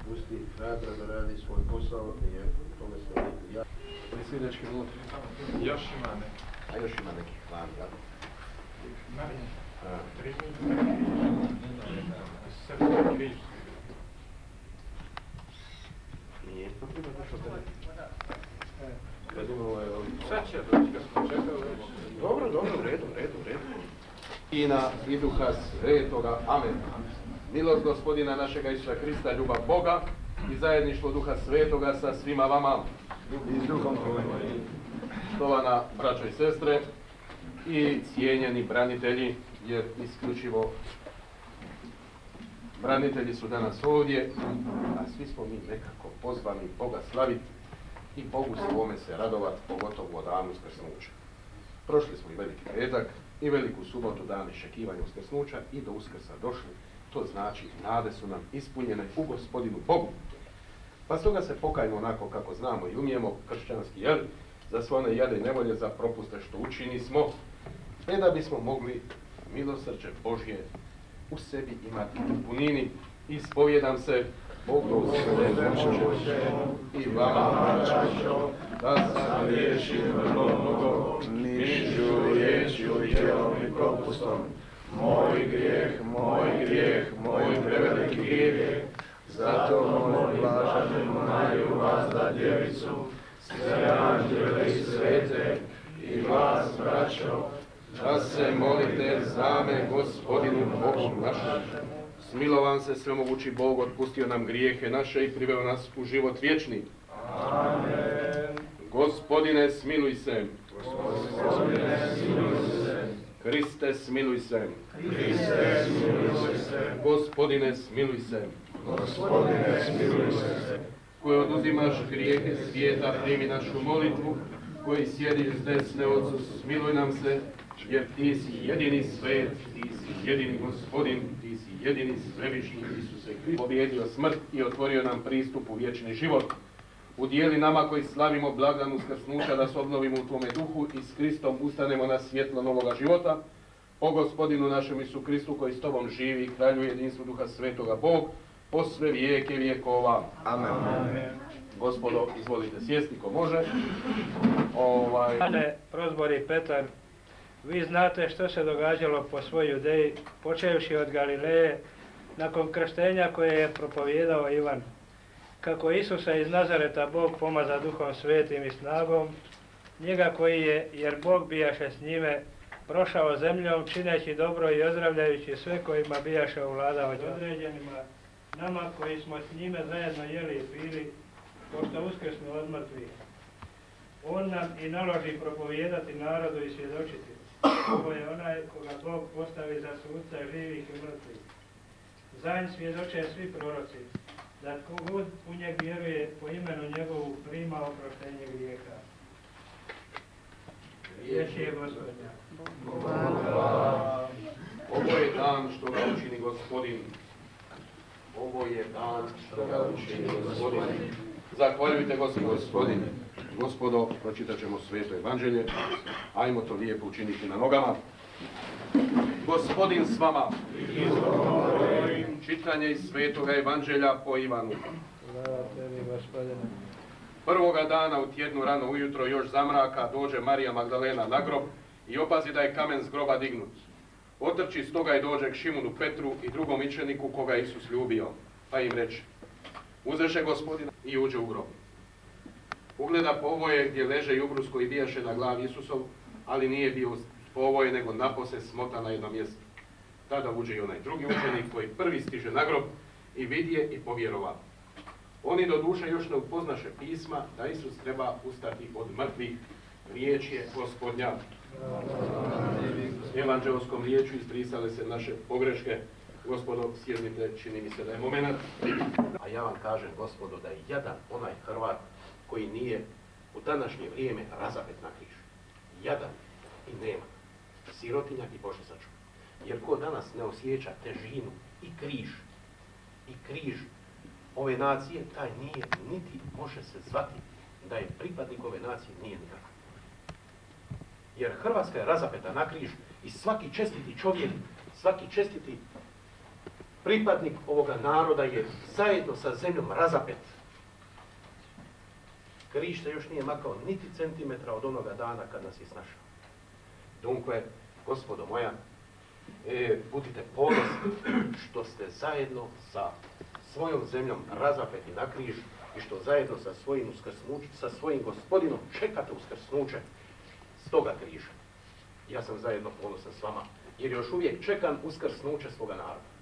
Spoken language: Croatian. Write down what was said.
Pusti Radra da radi svoj posao jer tome smo rekli ja. Svidački unutra. Još ima neki. A još ima nekih plan, da? Srpski križ. Nije to bilo nešto da kad ima Sad će doći, kad smo čekali. Dobro, u redu. Ina i Duha Svetoga, amen. Milost Gospodina našega Isusa Krista, ljubav Boga i zajedništvo Duha Svetoga sa svima vama. I s Duhom tvojim. Štovana braćo i sestre i cijenjeni branitelji, jer isključivo branitelji su danas ovdje, a svi smo mi nekako pozvani Boga slaviti i Bogu svome se radovati, pogotovo o danu uskrsnuća. Prošli smo i veliki petak i veliku subotu, dan iščekivanja uskrsnuća i do Uskrsa došli. To znači, nade su nam ispunjene u Gospodinu Bogu. Pa stoga se pokajmo onako kako znamo i umijemo, kršćanski, jel? Za sve one jade i nevolje, za propuste što učini smo, da bismo mogli milosrđe Božje u sebi imati u punini. Ispovjedam se Bogu Bože i vama, da sam riješio mnogo, mišlju, riječju i tjelom i propustom. Moj grijeh, moj preveliki grijeh. Zato molim blaženu Mariju, vas da djevicu, sve anđele i svete i vas, braćo, da se molite za me Gospodinu Bogu našem. Smilovan se svemogući Bog, otpustio nam grijehe naše i priveo nas u život vječni. Amen. Gospodine, smiluj se. Gospodine, smiluj se. Kriste, smiluj se. Kriste, smiluj se. Gospodine, smiluj se. Gospodine, smiluj se. Koji oduzimaš grijehe svijeta, primi našu molitvu, koji sjediš s desne Otcu, smiluj nam se, jer ti si jedini svet, ti si jedini Gospodin, ti si jedini svevišnji Isuse Krist. Pobjedio smrt i otvorio nam pristup u vječni život. Udijeli nama koji slavimo blagdan uskrsnuća da se obnovimo u Tvome duhu i s Kristom ustanemo na svjetlo novoga života. O Gospodinu našem Isu Kristu koji s Tobom živi i kraljuje jedinstvu Duha Svetoga Bog, po sve vijeke vjekova. Amen. Gospodo, izvolite sjesti ko može. Pane Prozbori Petar, vi znate što se događalo po svoj Judeji, počevši od Galileje, nakon krštenja koje je propovijedao Ivan. Kako Isusa iz Nazareta Bog pomaza Duhom Svetim i snagom, njega koji je, jer Bog bijaše s njime, prošao zemljom, čineći dobro i ozdravljajući sve kojima bijaše ovladao određenima, nama koji smo s njime zajedno jeli i pili, pošto uskrsnu od mrtvih. On nam i naloži propovijedati narodu i svjedočiti. Ovo je onaj koga Bog postavi za sudca živih i mrtvih. Za njim svjedoče svi proroci, da tko god u njeg vjeruje po imenu njegovu prima oproštenje grijeha. Riječ je Gospodnja. Ovo je dan što ga učini Gospodin. Ovo je dan što ga učini Gospodin. Zahvaljujte Gospodine. Gospodo, pročitat ćemo Sveto Evanđelje. Ajmo to lijepo učiniti na nogama. Gospodin s vama. Čitanje iz Svetoga Evanđelja po Ivanu. Slava tebi, Gospodine. Prvoga dana u tjednu rano ujutro još za mraka dođe Marija Magdalena na grob i opazi da je kamen s groba dignut. Otrči stoga i dođe k Šimunu Petru i drugom učeniku koga je Isus ljubio, pa im reče: uzeše Gospodina i uđe u grob. Ugleda povoje gdje leže i ubrus koji bijaše na glavi Isusov, ali nije bio povoje nego napose smota na jednom mjestu. Tada uđe i onaj drugi učenik koji prvi stiže na grob i vidje i povjerova. Oni do duše još ne upoznaše pisma da Isus treba ustati od mrtvih. Riječ je Gospodnja. Evanđelskom riječu izbrisale se naše pogreške. Gospodo, sjednite, čini mi se da je moment. A ja vam kažem, gospodo, da je jadan onaj Hrvat koji nije u današnje vrijeme razapet na križ. Jadan i nema. Sirotinja i Bože sačuvaj. Jer ko danas ne osjeća težinu i križ ove nacije, taj nije, niti može se zvati da je pripadnik ove nacije, nije nikako. Jer Hrvatska je razapeta na križ i svaki čestiti čovjek, svaki čestiti pripadnik ovoga naroda je zajedno sa zemljom razapet. Križ se još nije makao niti centimetra od onoga dana kad nas je snašao. Dunque, gospodo moja, budite ponosni što ste zajedno sa svojom zemljom razapeti na križ i što zajedno sa svojim gospodinom čekate uskrsnuće s toga križa. Ja sam zajedno ponosan s vama, jer još uvijek čekam uskrsnuće svoga naroda.